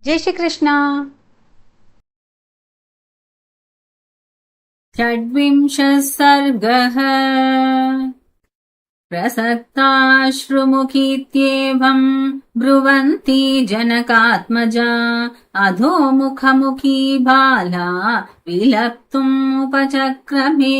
जय श्री कृष्ण। षड्विंशः सर्गः। प्रसक्ताश्रुमुखीत्येवम् ब्रुवन्ती जनकात्मजा अधोमुखमुखी बाला विलप्तुम् उपचक्रमे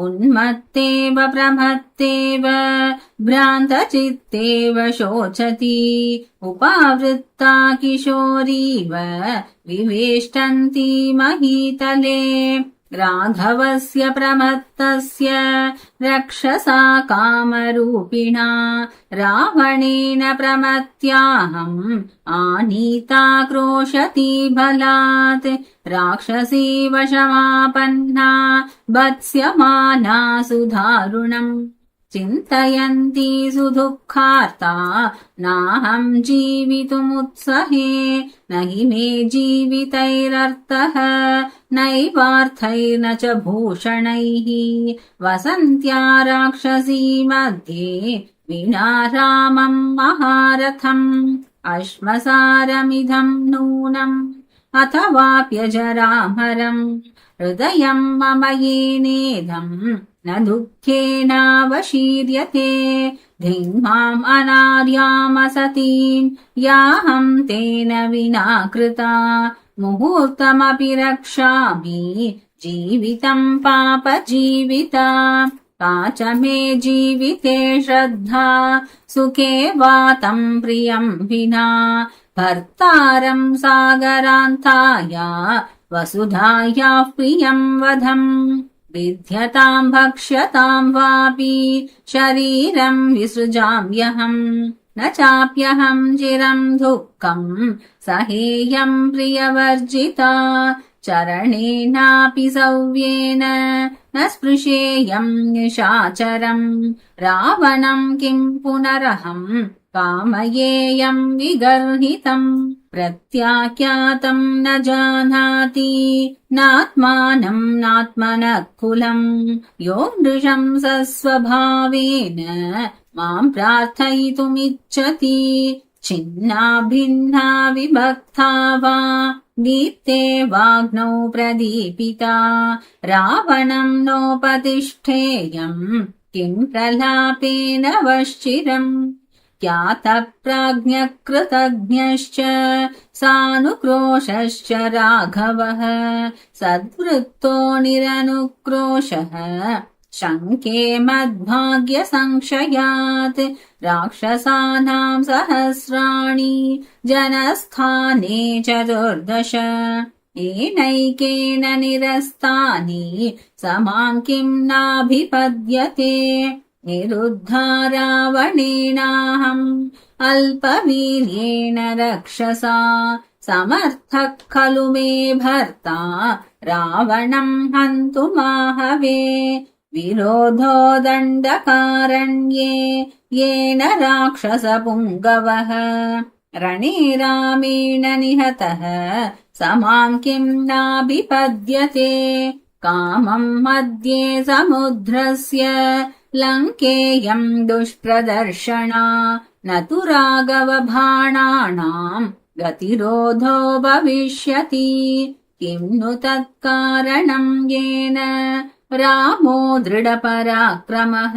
उन्मत्तेव प्रमत्तेव भ्रान्तचित्तेव शोचति उपावृत्ता किशोरीव विवेष्टन्ती महीतले राघवस्य प्रमत्तस्य रक्षसा कामरूपिणा रावणेन प्रमत्याहम् आनीता क्रोशती बलात् राक्षसी वशमापन्ना भत्स्यमाना सुधारुणम् चिन्तयन्ती सुदुःखार्ता नाहम् जीवितुमुत्सहे न हि मे जीवितैरर्थः नैवार्थैर्न च भूषणैः वसन्त्या राक्षसी मध्ये विना रामम् महारथम् अश्मसारमिदम् नूनम् अथवाप्यजरामरम् हृदयम् मम येनेदम् न दुःखेनावशीर्यते धिङ्माम् अनार्यामसतीम् याहम् तेन विना कृता मुहूर्तमपि रक्षामि जीवितम् पापजीविता का च मे जीविते श्रद्धा सुखे वातम् प्रियम् विना भर्तारम् सागरान्ताया वसुधायाः प्रियम् वधम् विद्यताम् भक्ष्यताम् वापि शरीरम् विसृजाम्यहम् न चाप्यहम् चिरम् दुःखम् सहेयम् प्रियवर्जिता चरणेनापि सव्येन न स्पृशेयम् निशाचरम् रावणम् किम् पुनरहम् कामयेयम् विगर्हितम् प्रत्याख्यातम् न जानाति नात्मानम् नात्मनः कुलम् यो नृशंसस्वभावेन माम् प्रार्थयितुमिच्छति छिन्ना भिन्ना विभक्ता वा दीप्ते वाग्नौ प्रदीपिता रावणम् नोपतिष्ठेयम् किम् प्रलापेन वश्चिरम् ज्ञातप्राज्ञकृतज्ञश्च सानुक्रोशश्च राघवः सद्वृत्तो निरनुक्रोशः शङ्के मद्भाग्यसंशयात् राक्षसानाम् सहस्राणि जनस्थाने 14 येनैकेन निरस्तानि समाम् किम् नाभिपद्यते निरुद्धा रावणेनाहम् अल्पवीर्येण रक्षसा समर्थः खलु मे भर्ता रावणम् हन्तुमाहवे विरोधो दण्डकारण्ये येन राक्षसपुङ्गवः रणे रामेण निहतः समाम् किम् नाभिपद्यते कामम् मध्ये समुद्रस्य लङ्केयम् दुष्प्रदर्शना न तु राघवबाणानाम् गतिरोधो भविष्यति किम् नु तत्कारणम् येन रामो दृढपराक्रमः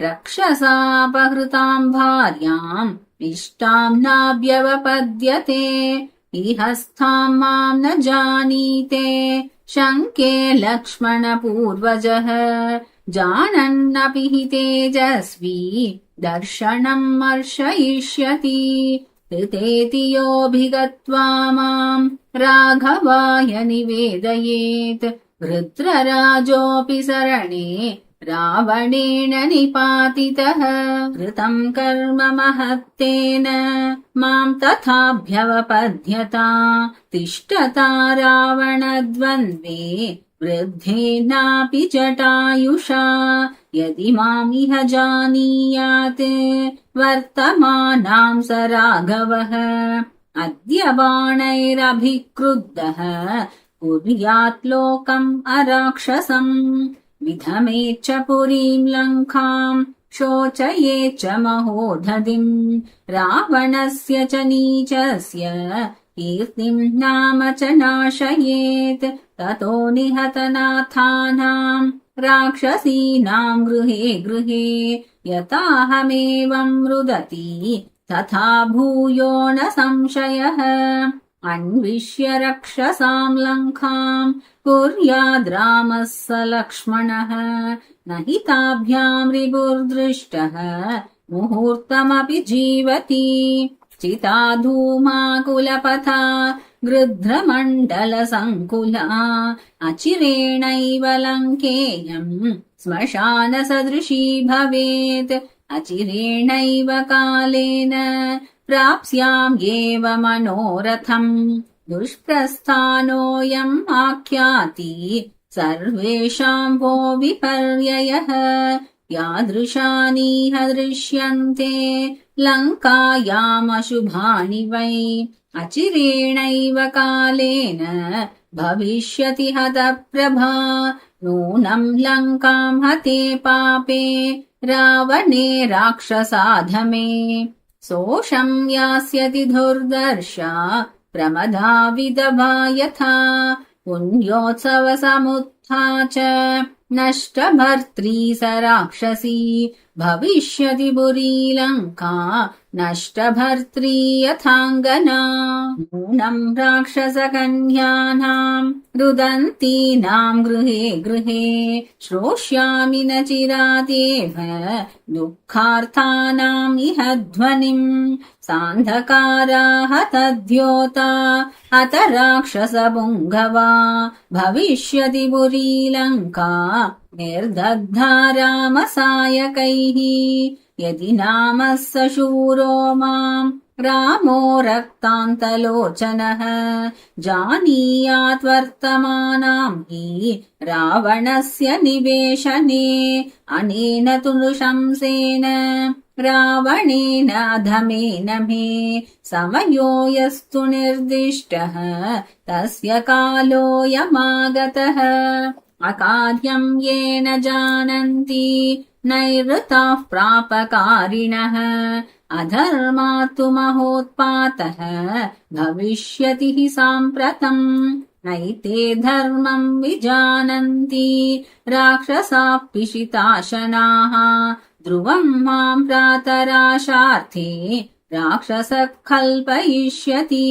रक्षसापहृताम् भार्याम् इष्टाम् नाभ्यवपद्यते इहस्थाम् माम् न जानीते शङ्के लक्ष्मणपूर्वजः जानन्नपि हि तेजस्वी दर्शनम् मर्शयिष्यति कृतेति योऽभिगत्वा माम् राघवाय निवेदयेत् वृत्रराजोऽपि सरणे रावणेन निपातितः कृतम् कर्म महत्तेन माम् तथाभ्यवपद्यता तिष्ठता रावणद्वन्द्वे वृद्धेनापि जटायुषा यदि मामिह जानीयात् वर्तमानाम् स राघवः अद्य बाणैरभिक्रुद्धः कुर्यात् लोकम् अराक्षसम् विधमेच्च पुरीम् लङ्काम् शोचयेच्च महोदधिम् रावणस्य च नीचस्य कीर्तिम् नाम च नाशयेत् ततो निहतनाथानाम् राक्षसीनाम् गृहे गृहे यताहमेवम् रुदति तथा भूयो न संशयः अन्विष्य रक्षसाम् लङ्काम् कुर्याद्रामः स लक्ष्मणः न हि ताभ्याम् रिपुर्दृष्टः मुहूर्तमपि जीवति चिता धूमाकुलपथा गृध्रमण्डलसङ्कुला अचिरेणैव लङ्केयम् श्मशानसदृशी भवेत् अचिरेणैव कालेन प्राप्स्याम्येव मनोरथम् दुष्प्रस्थानोऽयम् आख्याति सर्वेषाम् वो विपर्ययः यादृशानीह दृश्यन्ते लङ्कायामशुभानि वै अचिरेणैव कालेन भविष्यति हतप्रभा नूनम् लङ्काम् हते पापे रावणे राक्षसाधमे सोऽशं यास्यति धुर्धर्षा प्रमदा विदभा यथा पुण्योत्सवसमुत्था च नष्टभर्त्री स राक्षसी भविष्यति पुरी लङ्का नष्टभर्त्री यथाङ्गना नूनम् राक्षसकन्यानाम् रुदन्तीनाम् गृहे गृहे श्रोष्यामि न चिरादेव दुःखार्तानाम् इह ध्वनिम् सान्धकाराः तद्योता अत राक्षसपुङ्गवा भविष्यति पुरी लङ्का निर्दग्धा रामसायकैः यदि नामः स शूरो माम् रामो रक्तान्तलोचनः जानीयात् वर्तमानाम् हि रावणस्य निवेशने अनेन तु नृशंसेन रावणेन अधमेन मे समयो यस्तु निर्दिष्टः तस्य कालोऽयमागतः अकार्यम् येन जानन्ति नैरृताः प्रापकारिणः अधर्मात् तु महोत्पातः भविष्यति हि साम्प्रतम् नैते धर्मम् विजानन्ति राक्षसाः पिशिताशनाः ध्रुवम् माम् प्रातराशार्थे राक्षसः कल्पयिष्यति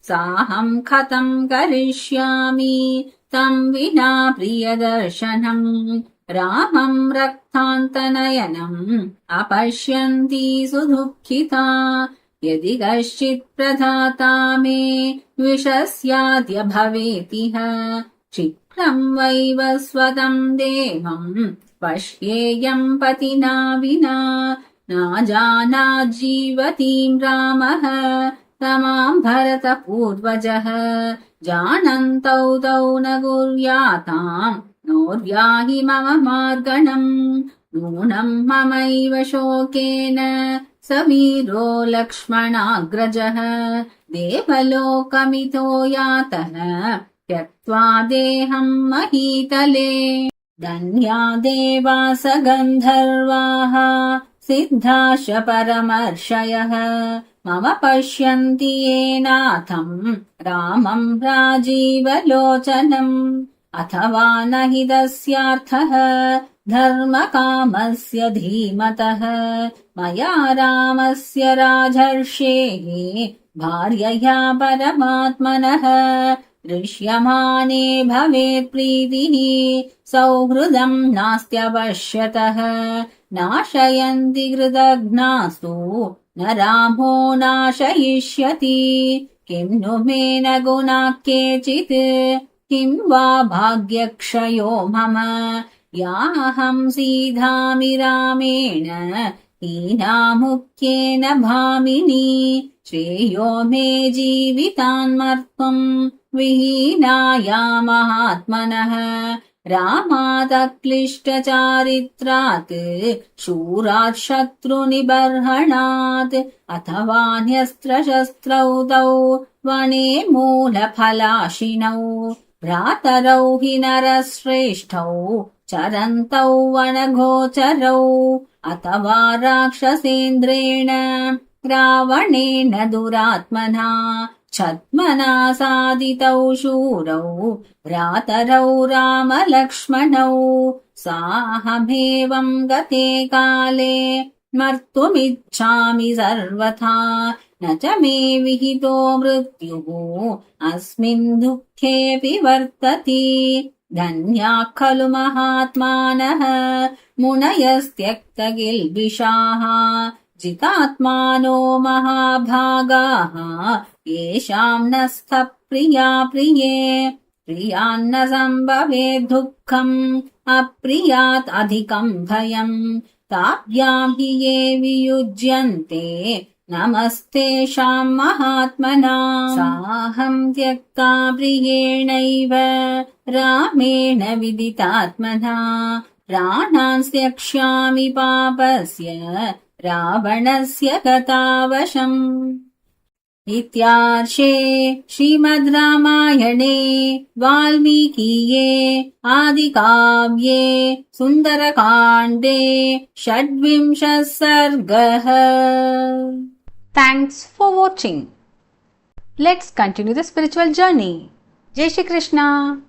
साहम् कथम् करिष्यामि तम् विना प्रियदर्शनम् रामम् रक्तान्तनयनम् अपश्यन्ती सुदुःखिता यदि कश्चित् प्रधाता मे विषस्याद्य भवेतिह क्षिप्रम् वैवस्वतम् देवम् पश्येयम् पतिना विना नाजानाज्जीवतीम् रामः तमाम् भरतपूर्वजः जानन्तौ तौ न कुर्याताम् नोर्व्याहि मम मार्गणम् नूनम् ममैव शोकेन स वीरो लक्ष्मणाग्रजः देवलोकमितो यातः त्यक्त्वा देहम् महीतले धन्या देवास गन्धर्वाः सिद्धाश्च परमर्षयः मम पश्यन्ति येनाथम् रामम् राजीवलोचनम् अथवा न हि तस्यार्थः धर्मकामस्य धीमतः मया रामस्य राजर्षेः भार्यया परमात्मनः दृश्यमाने भवेत् प्रीतिः सौहृदम् नास्त्यवश्यतः नाशयन्ति कृतघ्नास्तु न रामो नाशयिष्यति किम् नु मे न गुणाः केचित् किम् वा भाग्यक्षयो मम याहम् सीधामि रामेण हीनामुख्येन भामिनी श्रेयो मे जीवितान्मर्त्तुम् विहीनाया महात्मनः रामादक्लिष्टचारित्रात् शूरात् शत्रुनिबर्हणात् अथवा न्यस्त्रशस्त्रौ तौ वने मूलफलाशिनौ भ्रातरौ हि नरश्रेष्ठौ चरन्तौ वनगोचरौ अथवा राक्षसेन्द्रेण रावणेन दुरात्मना छद्मना सादितौ शूरौ भ्रातरौ रामलक्ष्मणौ साहमेवं गते काले मर्तुमिच्छामि सर्वथा न च मे विहितो मृत्युः अस्मिन् दुःखेऽपि वर्तते धन्याः खलु महात्मानः मुनयस्त्यक्तकिल्बिषाः जितात्मानो महाभागाः येषाम् न स्थप्रिया प्रिये प्रियान्न सम्भवेत् दुःखम् अप्रियात् अधिकम् भयम् ताभ्याम् हि ये वियुज्यन्ते नमस्तेषाम् महात्मनाम् साहम् त्यक्ता प्रियेणैव रामेण विदितात्मना प्राणान् त्यक्ष्यामि पापस्य रावणस्य गतावशम्। इत्यार्षे श्रीमद् रामायणे वाल्मीकीये आदिकाव्ये सुन्दरकाण्डे 26 सर्गः। Thanks for watching. Let's continue the spiritual journey. Jai Shri Krishna.